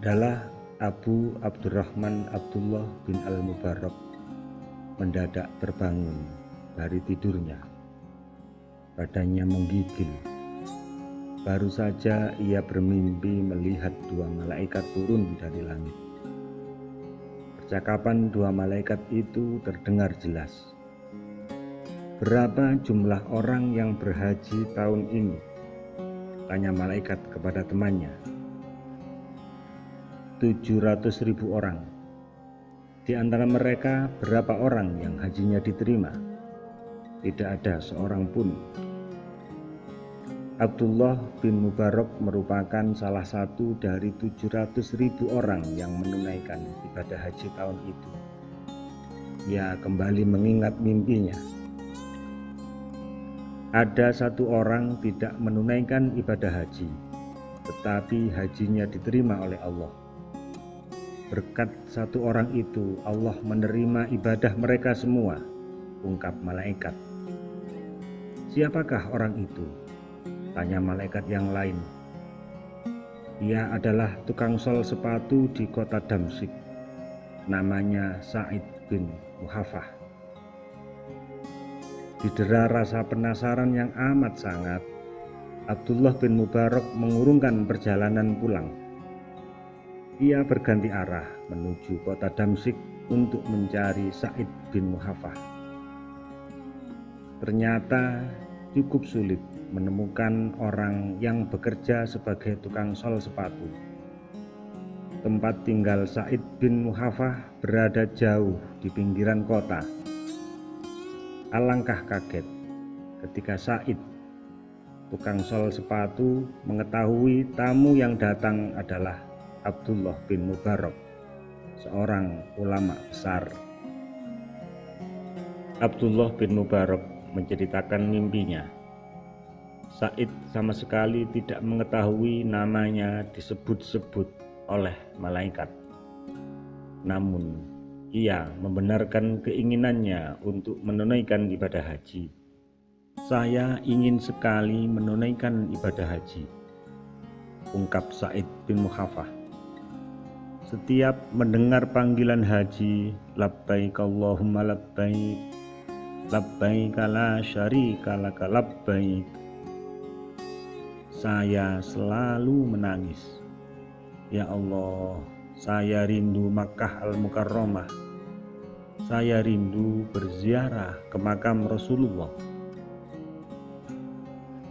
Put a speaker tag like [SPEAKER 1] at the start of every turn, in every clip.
[SPEAKER 1] adalah Abu Abdurrahman Abdullah bin Al-Mubarak mendadak terbangun dari tidurnya. Badannya menggigil. Baru saja ia bermimpi melihat dua malaikat turun dari langit. Percakapan dua malaikat itu terdengar jelas. "Berapa jumlah orang yang berhaji tahun ini?" tanya malaikat kepada temannya. 700.000 orang. Di antara mereka berapa orang yang hajinya diterima? Tidak ada seorang pun. Abdullah bin Mubarak merupakan salah satu dari 700.000 orang yang menunaikan ibadah haji tahun itu. Ia kembali mengingat mimpinya. Ada satu orang tidak menunaikan ibadah haji, tetapi hajinya diterima oleh Allah. Berkat satu orang itu, Allah menerima ibadah mereka semua, ungkap malaikat. Siapakah orang itu? Tanya malaikat yang lain. Dia adalah tukang sol sepatu di kota Damsyik. Namanya Sa'id bin Muhafah. Didera rasa penasaran yang amat sangat, Abdullah bin Mubarak mengurungkan perjalanan pulang. Ia berganti arah menuju kota Damsyik untuk mencari Sa'id bin Muhafah. Ternyata cukup sulit menemukan orang yang bekerja sebagai tukang sol sepatu. Tempat tinggal Sa'id bin Muhafah berada jauh di pinggiran kota. Alangkah kaget ketika Sa'id, tukang sol sepatu, mengetahui tamu yang datang adalah Abdullah bin Mubarak, seorang ulama besar. Abdullah bin Mubarak menceritakan mimpinya. Sa'id sama sekali tidak mengetahui namanya disebut-sebut oleh malaikat. Namun, ia membenarkan keinginannya untuk menunaikan ibadah haji. "Saya ingin sekali menunaikan ibadah haji," ungkap Sa'id bin Muhafah. Setiap mendengar panggilan haji, labbaik Allahumma labbaik, labbaik la syarika laka labbaik, saya selalu menangis. Ya Allah, saya rindu Makkah Al-Mukarramah. Saya rindu berziarah ke makam Rasulullah.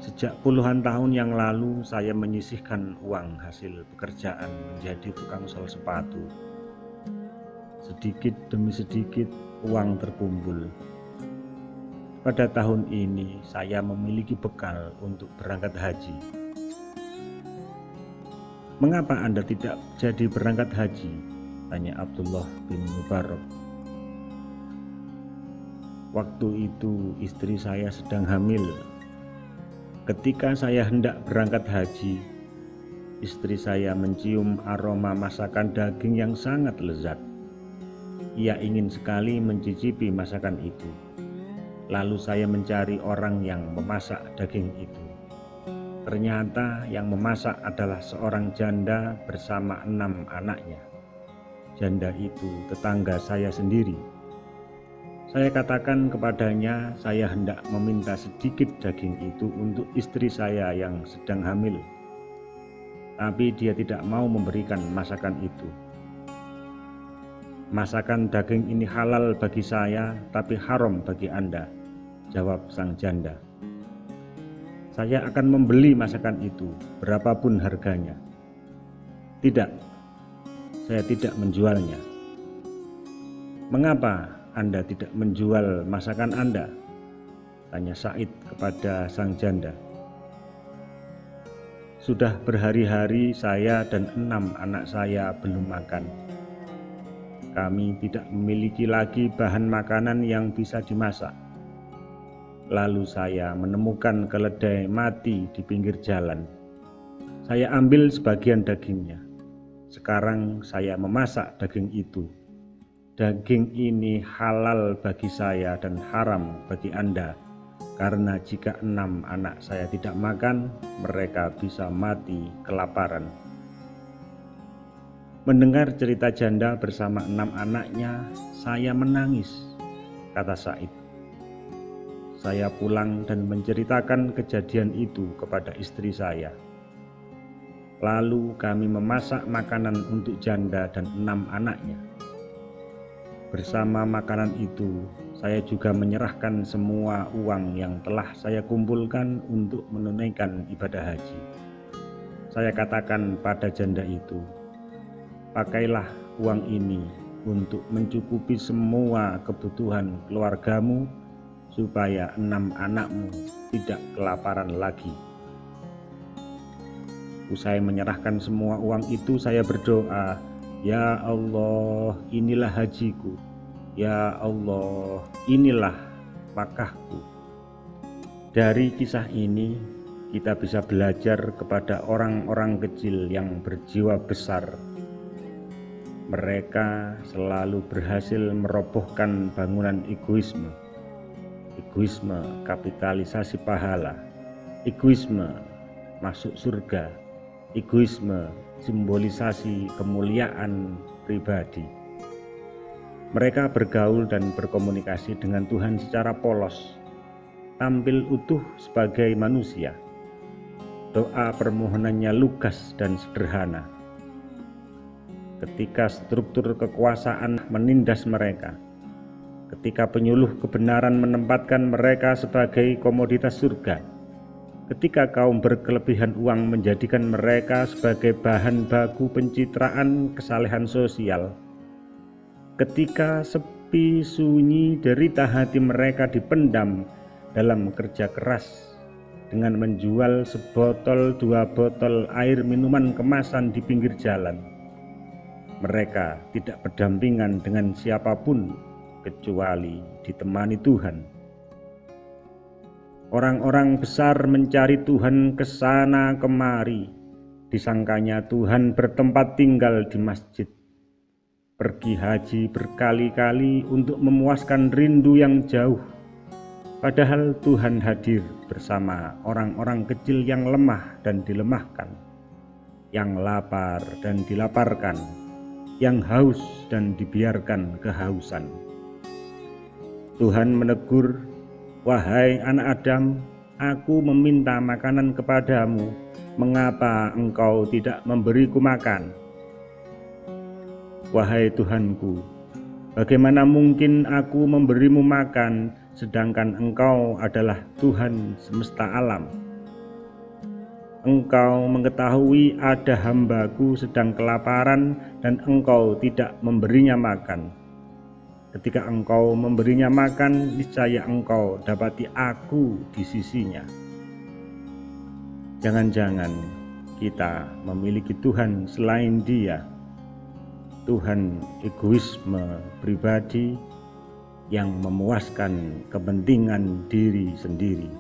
[SPEAKER 1] Sejak puluhan tahun yang lalu saya menyisihkan uang hasil pekerjaan menjadi tukang sol sepatu. Sedikit demi sedikit uang terkumpul. Pada tahun ini saya memiliki bekal untuk berangkat haji. "Mengapa Anda tidak jadi berangkat haji?" tanya Abdullah bin Mubarak. "Waktu itu istri saya sedang hamil. Ketika saya hendak berangkat haji, istri saya mencium aroma masakan daging yang sangat lezat. Ia ingin sekali mencicipi masakan itu. Lalu saya mencari orang yang memasak daging itu. Ternyata yang memasak adalah seorang janda bersama 6 anaknya. Janda itu tetangga saya sendiri. Saya katakan kepadanya saya hendak meminta sedikit daging itu untuk istri saya yang sedang hamil. Tapi dia tidak mau memberikan masakan itu. "Masakan daging ini halal bagi saya, tapi haram bagi Anda," jawab sang janda. "Saya akan membeli masakan itu, berapapun harganya." "Tidak, saya tidak menjualnya." "Mengapa Anda tidak menjual masakan Anda?" tanya Sa'id kepada sang janda. "Sudah berhari-hari saya dan 6 anak saya belum makan. Kami tidak memiliki lagi bahan makanan yang bisa dimasak. Lalu saya menemukan keledai mati di pinggir jalan. Saya ambil sebagian dagingnya. Sekarang saya memasak daging itu. Daging ini halal bagi saya dan haram bagi Anda, karena jika 6 anak saya tidak makan, mereka bisa mati kelaparan." Mendengar cerita janda bersama 6 anaknya, saya menangis, kata Said. Saya pulang dan menceritakan kejadian itu kepada istri saya. Lalu kami memasak makanan untuk janda dan 6 anaknya. Bersama makanan itu, saya juga menyerahkan semua uang yang telah saya kumpulkan untuk menunaikan ibadah haji. Saya katakan pada janda itu, pakailah uang ini untuk mencukupi semua kebutuhan keluargamu supaya 6 anakmu tidak kelaparan lagi. Usai menyerahkan semua uang itu, saya berdoa, ya Allah, inilah hajiku. Ya Allah, inilah wakafku. Dari kisah ini, kita bisa belajar kepada orang-orang kecil yang berjiwa besar. Mereka selalu berhasil merobohkan bangunan egoisme, kapitalisasi pahala, egoisme masuk surga, egoisme simbolisasi kemuliaan pribadi. Mereka bergaul dan berkomunikasi dengan Tuhan secara polos, tampil utuh sebagai manusia. Doa permohonannya lugas dan sederhana. Ketika struktur kekuasaan menindas mereka, ketika penyuluh kebenaran menempatkan mereka sebagai komoditas surga, ketika kaum berkelebihan uang menjadikan mereka sebagai bahan baku pencitraan kesalehan sosial, ketika sepi sunyi derita hati mereka dipendam dalam kerja keras dengan menjual sebotol 2 botol air minuman kemasan di pinggir jalan, mereka tidak berdampingan dengan siapapun kecuali ditemani Tuhan. Orang-orang besar mencari Tuhan ke sana kemari, disangkanya Tuhan bertempat tinggal di masjid. Pergi haji berkali-kali untuk memuaskan rindu yang jauh, padahal Tuhan hadir bersama orang-orang kecil yang lemah dan dilemahkan, yang lapar dan dilaparkan, yang haus dan dibiarkan kehausan. Tuhan menegur, wahai anak Adam, aku meminta makanan kepadamu, mengapa engkau tidak memberiku makan? Wahai Tuhanku, bagaimana mungkin aku memberimu makan, sedangkan engkau adalah Tuhan semesta alam? Engkau mengetahui ada hambaku sedang kelaparan dan engkau tidak memberinya makan. Ketika engkau memberinya makan, niscaya engkau dapati aku di sisinya. Jangan-jangan kita memiliki Tuhan selain Dia, Tuhan egoisme pribadi yang memuaskan kepentingan diri sendiri.